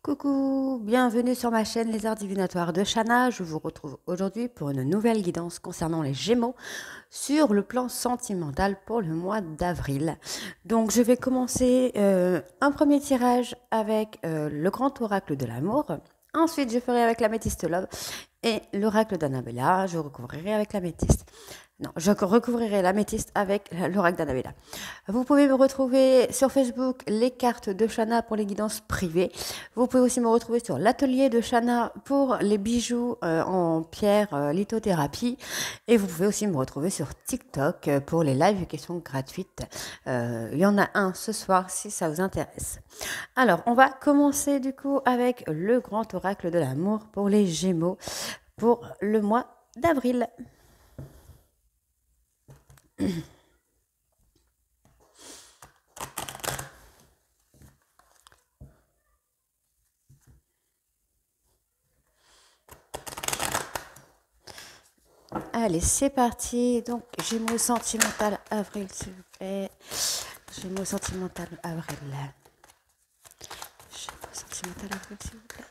Coucou, bienvenue sur ma chaîne Les Arts Divinatoires de Shana. Je vous retrouve aujourd'hui pour une nouvelle guidance concernant les Gémeaux sur le plan sentimental pour le mois d'avril. Donc je vais commencer un premier tirage avec le grand oracle de l'amour. Ensuite, je ferai avec l'améthyste love et l'oracle d'Annabella. Je recouvrirai avec l'améthyste. Non, je recouvrirai l'améthyste avec l'oracle d'Annabella. Vous pouvez me retrouver sur Facebook, les cartes de Shana pour les guidances privées. Vous pouvez aussi me retrouver sur l'atelier de Shana pour les bijoux en pierre lithothérapie. Et vous pouvez aussi me retrouver sur TikTok pour les live questions gratuites. Il y en a un ce soir si ça vous intéresse. Alors, on va commencer du coup avec le grand oracle de l'amour pour les Gémeaux pour le mois d'avril. Allez, c'est parti. Donc, Gémeaux sentimental avril, s'il vous plaît. Gémeaux sentimental avril. Gémeaux sentimental avril, s'il vous plaît.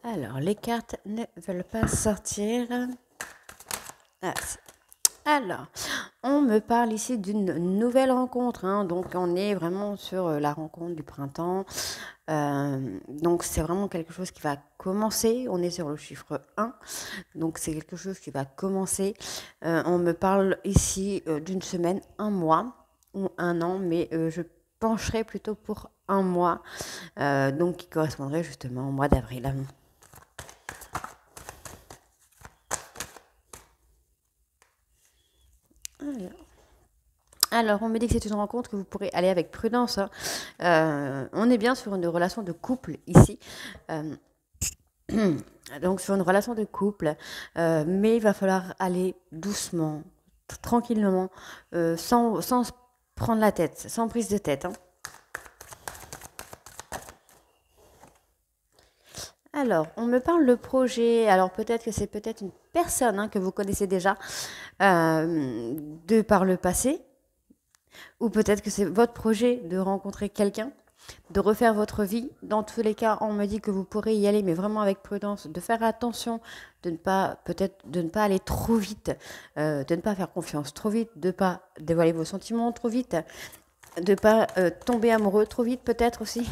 Alors, les cartes ne veulent pas sortir. Ah, alors, on me parle ici d'une nouvelle rencontre, hein, donc on est vraiment sur la rencontre du printemps. Donc c'est vraiment quelque chose qui va commencer, on est sur le chiffre 1, donc c'est quelque chose qui va commencer. On me parle ici d'une semaine, un mois ou un an, mais je pencherai plutôt pour un mois, donc qui correspondrait justement au mois d'avril. Alors, on me dit que c'est une rencontre que vous pourrez aller avec prudence, hein. On est bien sur une relation de couple ici. Donc, sur une relation de couple, mais il va falloir aller doucement, tranquillement, sans se prendre la tête, sans prise de tête, hein. Alors, on me parle de projet. Alors, peut-être que c'est peut-être une personne hein, que vous connaissez déjà de par le passé. Ou peut-être que c'est votre projet de rencontrer quelqu'un, de refaire votre vie. Dans tous les cas, on me dit que vous pourrez y aller, mais vraiment avec prudence, de faire attention, de ne pas peut-être de ne pas aller trop vite, de ne pas faire confiance trop vite, de ne pas dévoiler vos sentiments trop vite, de ne pas tomber amoureux trop vite peut-être aussi.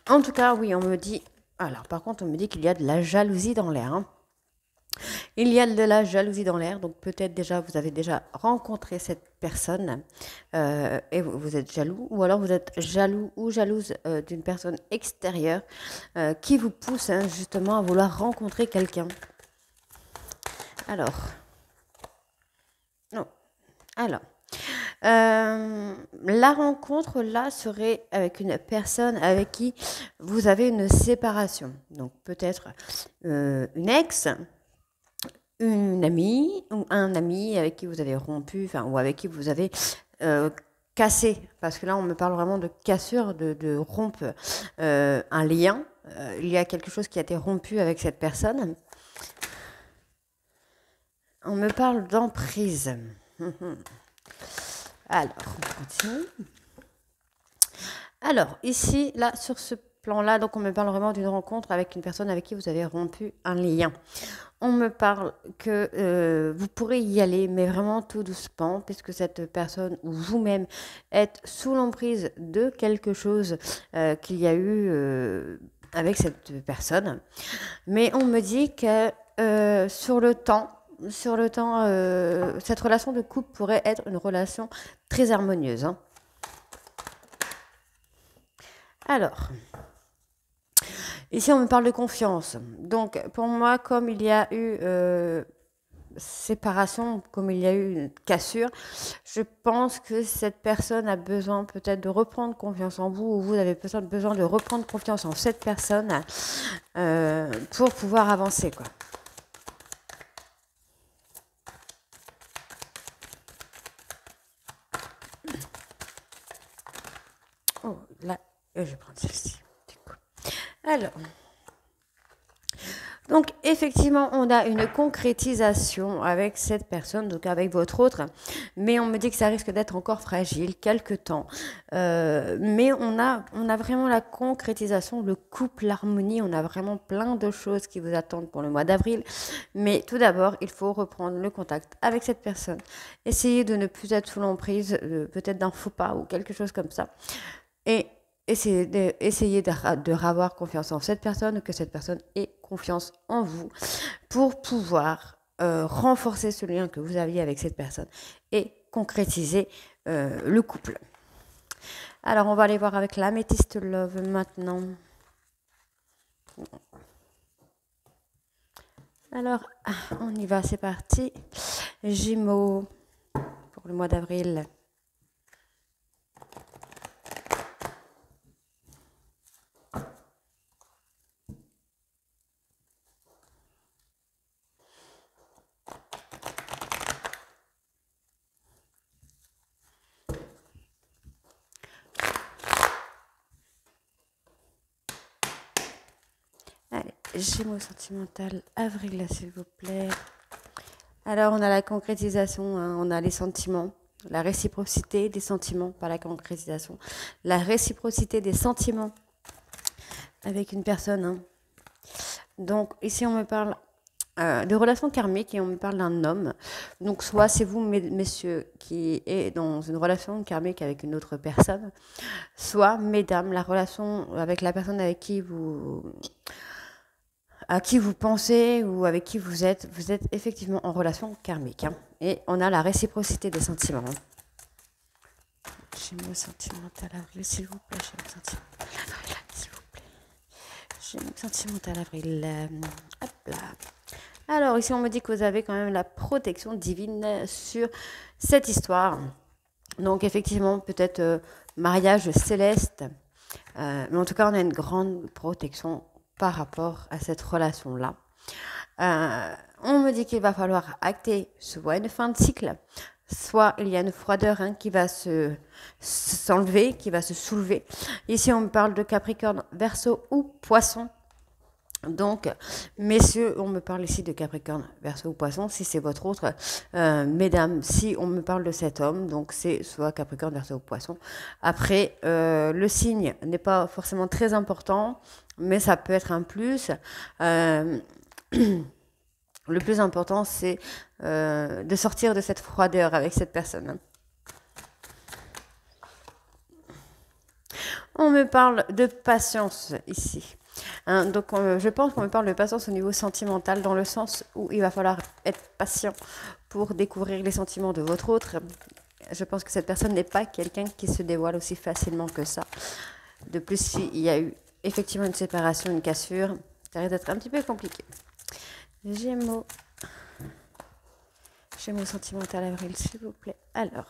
En tout cas, oui, on me dit... Alors, par contre, on me dit qu'il y a de la jalousie dans l'air, hein. Il y a de la jalousie dans l'air, donc peut-être déjà vous avez déjà rencontré cette personne et vous êtes jaloux, ou alors vous êtes jaloux ou jalouse d'une personne extérieure qui vous pousse hein, justement à vouloir rencontrer quelqu'un. Alors, non, alors, la rencontre là serait avec une personne avec qui vous avez une séparation, donc peut-être une ex, une amie ou un ami avec qui vous avez rompu, enfin, ou avec qui vous avez cassé, parce que là on me parle vraiment de cassure, de rompre un lien. Il y a quelque chose qui a été rompu avec cette personne. On me parle d'emprise. Alors, on continue. Alors, ici, là, sur ce plan-là, donc on me parle vraiment d'une rencontre avec une personne avec qui vous avez rompu un lien. On me parle que vous pourrez y aller, mais vraiment tout doucement, puisque cette personne ou vous-même êtes sous l'emprise de quelque chose qu'il y a eu avec cette personne. Mais on me dit que sur le temps, cette relation de couple pourrait être une relation très harmonieuse, hein. Alors, ici on me parle de confiance. Donc pour moi, comme il y a eu séparation, comme il y a eu une cassure, je pense que cette personne a besoin peut-être de reprendre confiance en vous, ou vous avez besoin de reprendre confiance en cette personne pour pouvoir avancer, quoi. Oh, là, je vais prendre celle-ci. Alors, Donc, effectivement, on a une concrétisation avec cette personne, donc avec votre autre, mais on me dit que ça risque d'être encore fragile, quelque temps. Mais on a vraiment la concrétisation, le couple, l'harmonie, on a vraiment plein de choses qui vous attendent pour le mois d'avril. Mais tout d'abord, il faut reprendre le contact avec cette personne. Essayez de ne plus être sous l'emprise, peut-être d'un faux pas ou quelque chose comme ça. Et essayer de ravoir confiance en cette personne, que cette personne ait confiance en vous pour pouvoir renforcer ce lien que vous aviez avec cette personne et concrétiser le couple. Alors, on va aller voir avec l'améthyste love maintenant. Alors, on y va, c'est parti. Gémeaux pour le mois d'avril. Allez, Gémeaux sentimental, avril, s'il vous plaît. Alors, on a la concrétisation, hein, on a les sentiments, la réciprocité des sentiments, pas la concrétisation, la réciprocité des sentiments avec une personne. Hein. Donc, ici, on me parle de relations karmiques et on me parle d'un homme. Donc, soit c'est vous, messieurs, qui est dans une relation karmique avec une autre personne, soit, mesdames, la relation avec la personne avec qui à qui vous pensez ou avec qui vous êtes effectivement en relation karmique. Hein. Et on a la réciprocité des sentiments. Gémeaux sentimental avril, s'il vous plaît. Gémeaux sentimental avril, s'il vous plaît. Gémeaux sentimental avril. Hop là. Alors, ici, on me dit que vous avez quand même la protection divine sur cette histoire. Donc, effectivement, peut-être mariage céleste. Mais en tout cas, on a une grande protection par rapport à cette relation-là. On me dit qu'il va falloir acter soit une fin de cycle, soit il y a une froideur qui va s'enlever, qui va se soulever. Ici, on me parle de Capricorne, Verseau ou Poisson. Donc, messieurs, on me parle ici de Capricorne, Verseau ou Poisson, si c'est votre autre. Mesdames, si on me parle de cet homme, donc c'est soit Capricorne, Verseau ou Poisson. Après, le signe n'est pas forcément très important, mais ça peut être un plus. Le plus important, c'est de sortir de cette froideur avec cette personne. On me parle de patience ici. Hein, donc, je pense qu'on me parle de patience au niveau sentimental, dans le sens où il va falloir être patient pour découvrir les sentiments de votre autre. Je pense que cette personne n'est pas quelqu'un qui se dévoile aussi facilement que ça. De plus, s'il y a eu effectivement une séparation, une cassure, ça risque d'être un petit peu compliqué. Gémeaux sentimental avril, s'il vous plaît. Alors,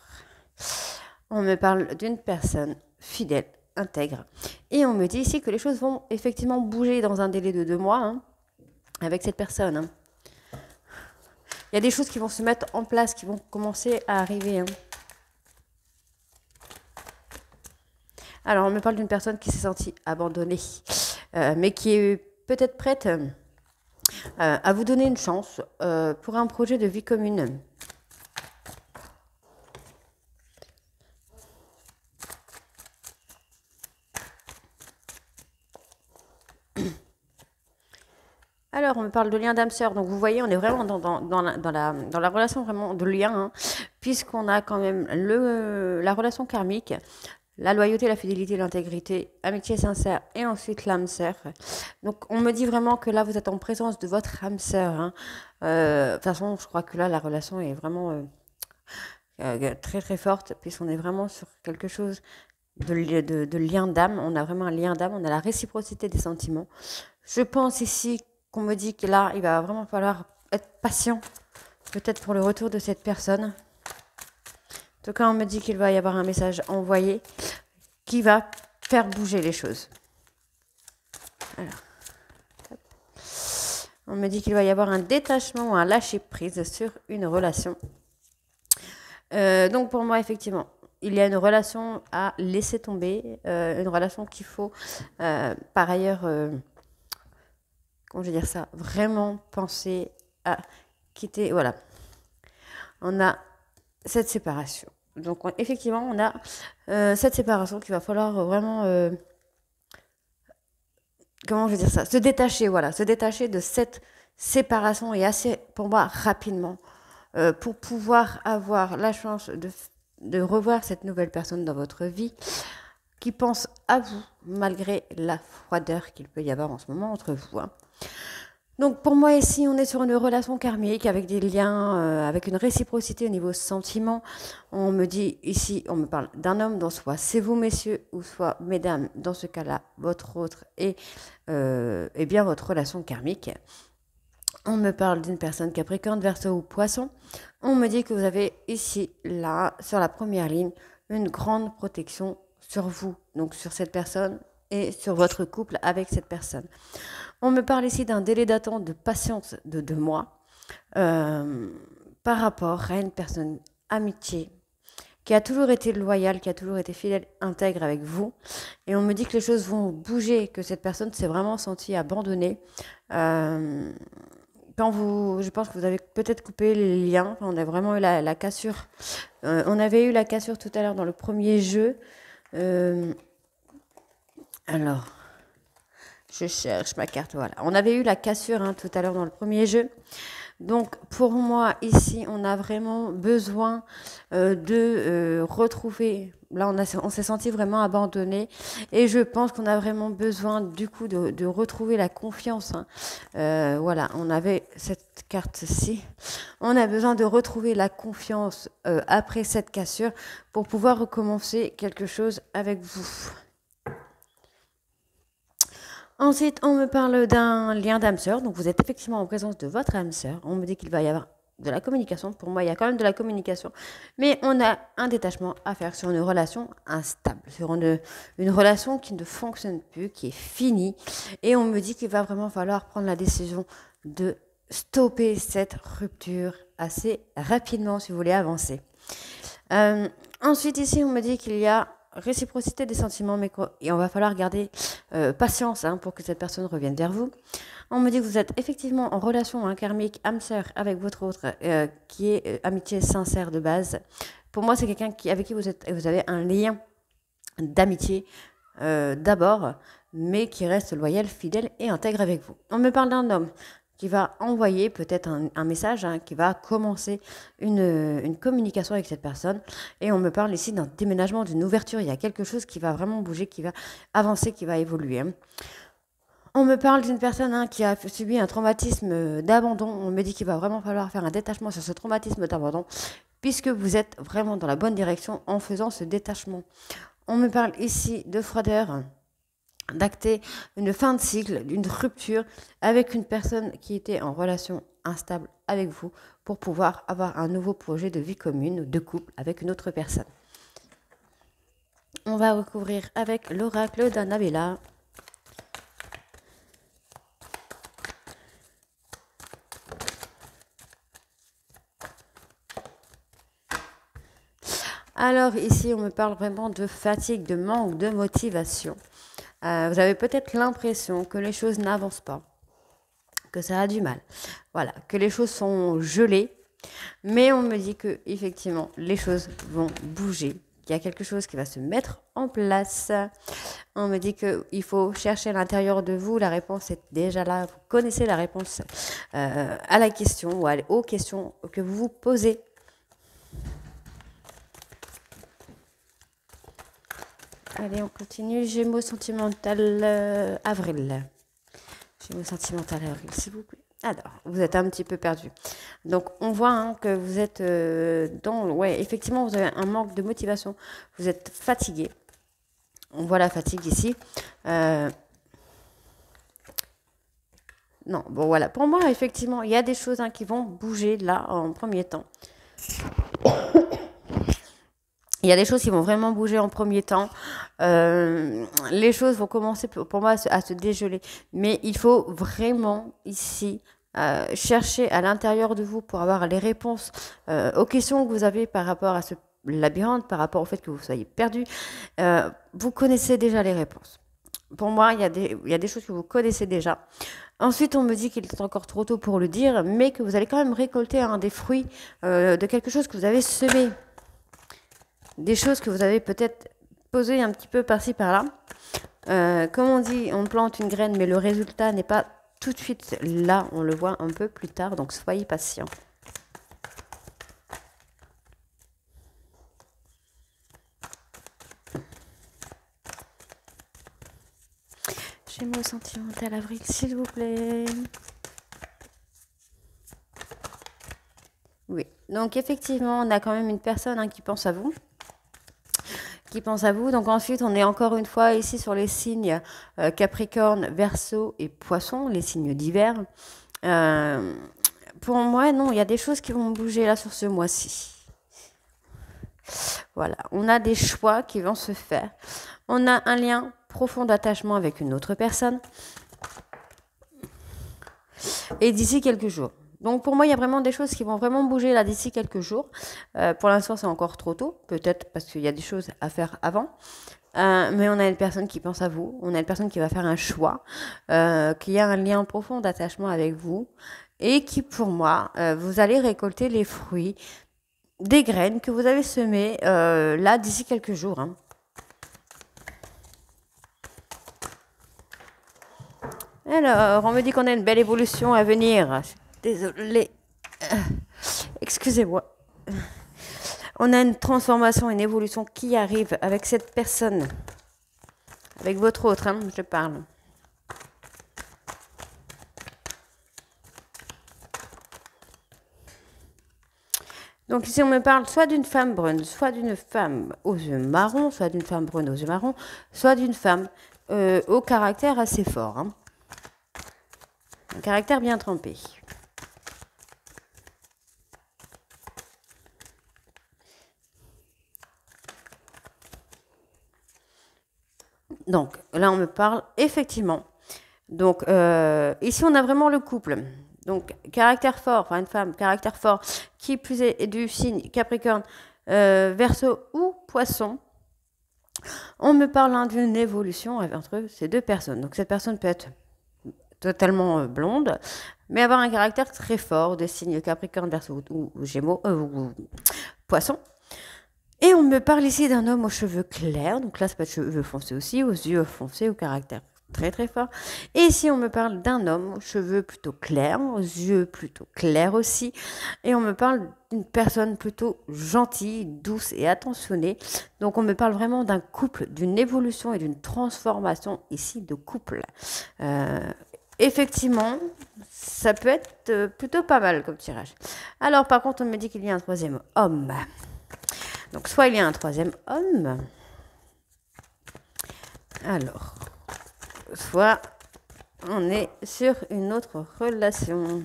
on me parle d'une personne fidèle, intègre. Et on me dit ici que les choses vont effectivement bouger dans un délai de 2 mois avec cette personne. Hein. Il y a des choses qui vont se mettre en place, qui vont commencer à arriver. Hein. Alors, on me parle d'une personne qui s'est sentie abandonnée, mais qui est peut-être prête à vous donner une chance pour un projet de vie commune. Alors, on me parle de lien d'âme-sœur. Donc, vous voyez, on est vraiment dans la relation vraiment de lien, hein, puisqu'on a quand même la relation karmique, la loyauté, la fidélité, l'intégrité, amitié sincère et ensuite l'âme sœur. Donc, on me dit vraiment que là, vous êtes en présence de votre âme sœur. Hein. De toute façon, je crois que là, la relation est vraiment très, très forte, puisqu'on est vraiment sur quelque chose de lien d'âme. On a vraiment un lien d'âme, on a la réciprocité des sentiments. Je pense ici qu'on me dit que là, il va vraiment falloir être patient, peut-être pour le retour de cette personne. En tout cas, on me dit qu'il va y avoir un message envoyé qui va faire bouger les choses. Alors, on me dit qu'il va y avoir un détachement ou un lâcher-prise sur une relation. Donc pour moi, effectivement, il y a une relation à laisser tomber, une relation qu'il faut par ailleurs comment je vais dire ça, vraiment penser à quitter, voilà. On a cette séparation. Donc effectivement, on a cette séparation qu'il va falloir vraiment, comment je vais dire ça, se détacher, voilà, se détacher de cette séparation et assez, pour moi, rapidement, pour pouvoir avoir la chance de revoir cette nouvelle personne dans votre vie qui pense à vous, malgré la froideur qu'il peut y avoir en ce moment entre vous. Hein. Donc pour moi ici, on est sur une relation karmique avec des liens, avec une réciprocité au niveau sentiment. On me dit ici, on me parle d'un homme, dont soit c'est vous messieurs ou soit mesdames, dans ce cas-là, votre autre et bien votre relation karmique. On me parle d'une personne Capricorne, Verseau ou Poisson. On me dit que vous avez ici, là, sur la première ligne, une grande protection sur vous, donc sur cette personne et sur votre couple avec cette personne. On me parle ici d'un délai d'attente de patience de 2 mois par rapport à une personne amitié qui a toujours été loyale, qui a toujours été fidèle, intègre avec vous. Et on me dit que les choses vont bouger, que cette personne s'est vraiment sentie abandonnée. Quand je pense que vous avez peut-être coupé les liens, on a vraiment eu la cassure. On avait eu la cassure tout à l'heure dans le premier jeu. Alors, je cherche ma carte, voilà. On avait eu la cassure tout à l'heure dans le premier jeu. Donc, pour moi, ici, on a vraiment besoin de retrouver... Là, on s'est senti vraiment abandonné. Et je pense qu'on a vraiment besoin, du coup, de retrouver la confiance. Voilà, on avait cette carte-ci. On a besoin de retrouver la confiance après cette cassure pour pouvoir recommencer quelque chose avec vous. Ensuite, on me parle d'un lien d'âme sœur. Donc, vous êtes effectivement en présence de votre âme sœur. On me dit qu'il va y avoir de la communication. Pour moi, il y a quand même de la communication. Mais on a un détachement à faire sur une relation instable, sur une relation qui ne fonctionne plus, qui est finie. Et on me dit qu'il va vraiment falloir prendre la décision de stopper cette rupture assez rapidement si vous voulez avancer. Ensuite, ici, on me dit qu'il y a réciprocité des sentiments, et on va falloir garder patience pour que cette personne revienne vers vous. On me dit que vous êtes effectivement en relation karmique, âme sœur avec votre autre, qui est amitié sincère de base. Pour moi, c'est quelqu'un avec qui vous avez un lien d'amitié d'abord, mais qui reste loyal, fidèle et intègre avec vous. On me parle d'un homme qui va envoyer peut-être un message, qui va commencer une communication avec cette personne. Et on me parle ici d'un déménagement, d'une ouverture. Il y a quelque chose qui va vraiment bouger, qui va avancer, qui va évoluer. On me parle d'une personne qui a subi un traumatisme d'abandon. On me dit qu'il va vraiment falloir faire un détachement sur ce traumatisme d'abandon, puisque vous êtes vraiment dans la bonne direction en faisant ce détachement. On me parle ici de froideur, d'acter une fin de cycle, d'une rupture avec une personne qui était en relation instable avec vous pour pouvoir avoir un nouveau projet de vie commune, de couple avec une autre personne. On va recouvrir avec l'oracle d'Annabella. Alors ici, on me parle vraiment de fatigue, de manque de motivation. Vous avez peut-être l'impression que les choses n'avancent pas, que ça a du mal, voilà, que les choses sont gelées, mais on me dit que effectivement les choses vont bouger, qu'il y a quelque chose qui va se mettre en place. On me dit qu'il faut chercher à l'intérieur de vous, la réponse est déjà là, vous connaissez la réponse à la question ou aux questions que vous vous posez. Allez, on continue. Gémeaux sentimental avril. Gémeaux sentimental avril, s'il vous plaît. Alors, vous êtes un petit peu perdu. Donc, on voit que vous êtes effectivement, vous avez un manque de motivation. Vous êtes fatigué. On voit la fatigue ici. Non, bon, voilà. Pour moi, effectivement, il y a des choses qui vont bouger là en premier temps. Il y a des choses qui vont vraiment bouger en premier temps. Les choses vont commencer pour moi à se dégeler. Mais il faut vraiment ici chercher à l'intérieur de vous pour avoir les réponses aux questions que vous avez par rapport à ce labyrinthe, par rapport au fait que vous soyez perdu. Vous connaissez déjà les réponses. pour moi, il y a des choses que vous connaissez déjà. Ensuite, on me dit qu'il est encore trop tôt pour le dire, mais que vous allez quand même récolter des fruits de quelque chose que vous avez semé. Des choses que vous avez peut-être posées un petit peu par-ci, par-là. Comme on dit, on plante une graine, mais le résultat n'est pas tout de suite là. On le voit un peu plus tard, donc soyez patient. Gémeaux sentimental avril, s'il vous plaît. Oui, donc effectivement, on a quand même une personne qui pense à vous. Qui pense à vous. Donc ensuite, on est encore une fois ici sur les signes Capricorne, Verseau et Poisson, les signes d'hiver. Pour moi, non, il y a des choses qui vont bouger là sur ce mois-ci. Voilà, on a des choix qui vont se faire. On a un lien profond d'attachement avec une autre personne. Et d'ici quelques jours. Donc pour moi, il y a vraiment des choses qui vont vraiment bouger là d'ici quelques jours. Pour l'instant, c'est encore trop tôt, peut-être parce qu'il y a des choses à faire avant. Mais on a une personne qui pense à vous, on a une personne qui va faire un choix, qui a un lien profond d'attachement avec vous et qui, pour moi, vous allez récolter les fruits des graines que vous avez semées là d'ici quelques jours. Hein. Alors, on me dit qu'on a une belle évolution à venir. Désolée. Excusez-moi. On a une transformation, une évolution qui arrive avec cette personne. Avec votre autre, hein, je parle. Donc ici, on me parle soit d'une femme brune, soit d'une femme aux yeux marrons, soit d'une femme brune aux yeux marrons, soit d'une femme au caractère assez fort. Hein. Un caractère bien trempé. Donc là, on me parle effectivement. Donc ici, on a vraiment le couple. Donc caractère fort, enfin une femme, caractère fort, qui plus est du signe Capricorne, Verseau ou Poisson. On me parle d'une évolution entre ces deux personnes. Donc cette personne peut être totalement blonde, mais avoir un caractère très fort des signes Capricorne, Verseau ou Gémeaux, ou Poisson. Et on me parle ici d'un homme aux cheveux clairs, donc là ça peut être cheveux foncés aussi, aux yeux foncés, au caractère très très fort. Et ici on me parle d'un homme aux cheveux plutôt clairs, aux yeux plutôt clairs aussi. Et on me parle d'une personne plutôt gentille, douce et attentionnée. Donc on me parle vraiment d'un couple, d'une évolution et d'une transformation ici de couple. Effectivement, ça peut être plutôt pas mal comme tirage. Alors par contre on me dit qu'il y a un troisième homme. Donc, soit il y a un troisième homme, alors, soit on est sur une autre relation.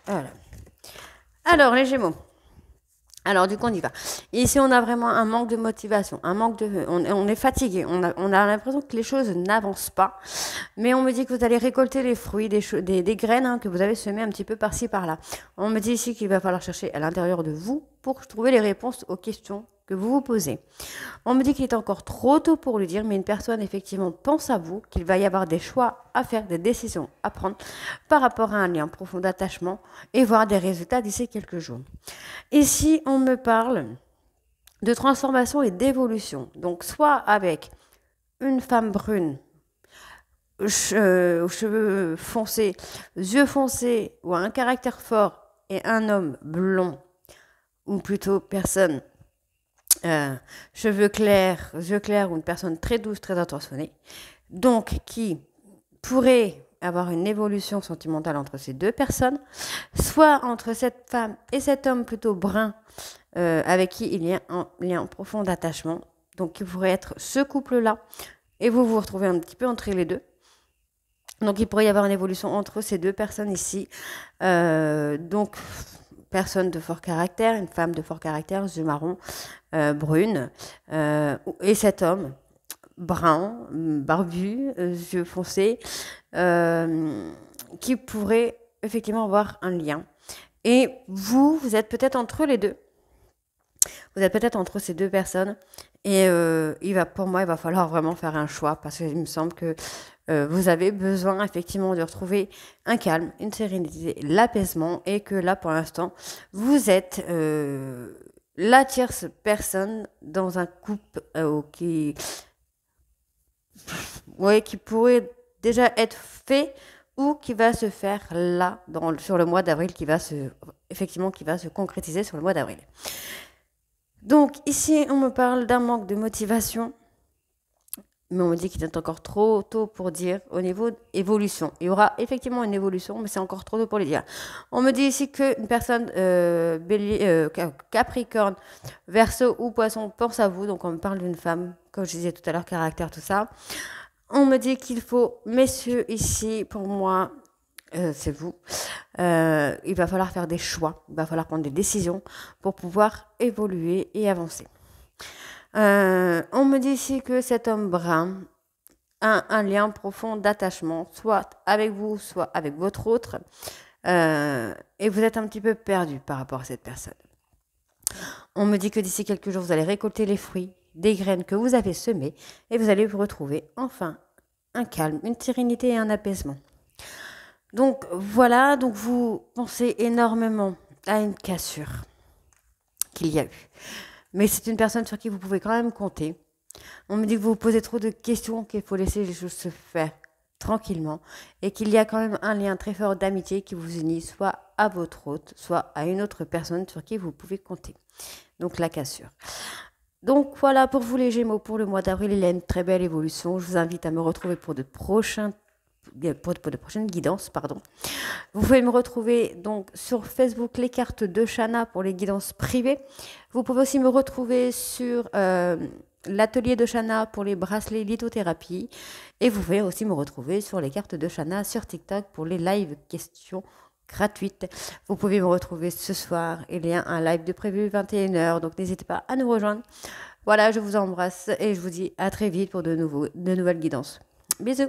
Voilà. Alors, les Gémeaux. Alors, du coup, on y va. Ici, on a vraiment un manque de motivation, un manque de... On est fatigué, on a l'impression que les choses n'avancent pas. Mais on me dit que vous allez récolter les fruits, des graines que vous avez semées un petit peu par-ci, par-là. On me dit ici qu'il va falloir chercher à l'intérieur de vous pour trouver les réponses aux questions que vous vous posez. On me dit qu'il est encore trop tôt pour le dire, mais une personne effectivement pense à vous, qu'il va y avoir des choix à faire, des décisions à prendre par rapport à un lien profond d'attachement et voir des résultats d'ici quelques jours. Ici, on me parle de transformation et d'évolution. Donc, soit avec une femme brune, aux cheveux foncés, yeux foncés ou un caractère fort et un homme blond, ou plutôt personne cheveux clairs, yeux clairs ou une personne très douce, très attentionnée, donc qui pourrait avoir une évolution sentimentale entre ces deux personnes, soit entre cette femme et cet homme plutôt brun avec qui il y a un lien profond d'attachement, donc qui pourrait être ce couple-là, et vous vous retrouvez un petit peu entre les deux. Donc il pourrait y avoir une évolution entre ces deux personnes ici. Donc personne de fort caractère, une femme de fort caractère, yeux marrons, brune, et cet homme brun, barbu, yeux foncés, qui pourrait effectivement avoir un lien. Et vous êtes peut-être entre les deux. Vous êtes peut-être entre ces deux personnes. Et pour moi, il va falloir vraiment faire un choix parce qu'il me semble que vous avez besoin effectivement de retrouver un calme, une sérénité, l'apaisement et que là, pour l'instant, vous êtes la tierce personne dans un couple qui pourrait déjà être fait ou qui va se faire là, sur le mois d'avril, qui va se concrétiser sur le mois d'avril. Donc ici, on me parle d'un manque de motivation, mais on me dit qu'il est encore trop tôt pour dire au niveau évolution. Il y aura effectivement une évolution, mais c'est encore trop tôt pour le dire. On me dit ici qu'une personne Capricorne, Verseau ou Poisson pense à vous. Donc on me parle d'une femme, comme je disais tout à l'heure, caractère, tout ça. On me dit qu'il faut, messieurs, ici, pour moi, c'est vous. Il va falloir faire des choix, il va falloir prendre des décisions pour pouvoir évoluer et avancer. On me dit ici que cet homme brun a un lien profond d'attachement, soit avec vous, soit avec votre autre, et vous êtes un petit peu perdu par rapport à cette personne. On me dit que d'ici quelques jours, vous allez récolter les fruits des graines que vous avez semées et vous allez vous retrouver enfin un calme, une sérénité et un apaisement. Donc voilà, donc vous pensez énormément à une cassure qu'il y a eu. Mais c'est une personne sur qui vous pouvez quand même compter. On me dit que vous vous posez trop de questions, qu'il faut laisser les choses se faire tranquillement et qu'il y a quand même un lien très fort d'amitié qui vous unit soit à votre hôte, soit à une autre personne sur qui vous pouvez compter. Donc la cassure. Donc voilà pour vous les Gémeaux, pour le mois d'avril, il y a une très belle évolution. Je vous invite à me retrouver pour de prochaines guidances. Vous pouvez me retrouver donc sur Facebook les cartes de Shana pour les guidances privées. Vous pouvez aussi me retrouver sur l'atelier de Shana pour les bracelets lithothérapie. Et vous pouvez aussi me retrouver sur les cartes de Shana sur TikTok pour les live questions gratuites. Vous pouvez me retrouver ce soir. Il y a un live de prévu 21h, donc n'hésitez pas à nous rejoindre. Voilà, je vous embrasse et je vous dis à très vite pour de nouvelles guidances. Bisous!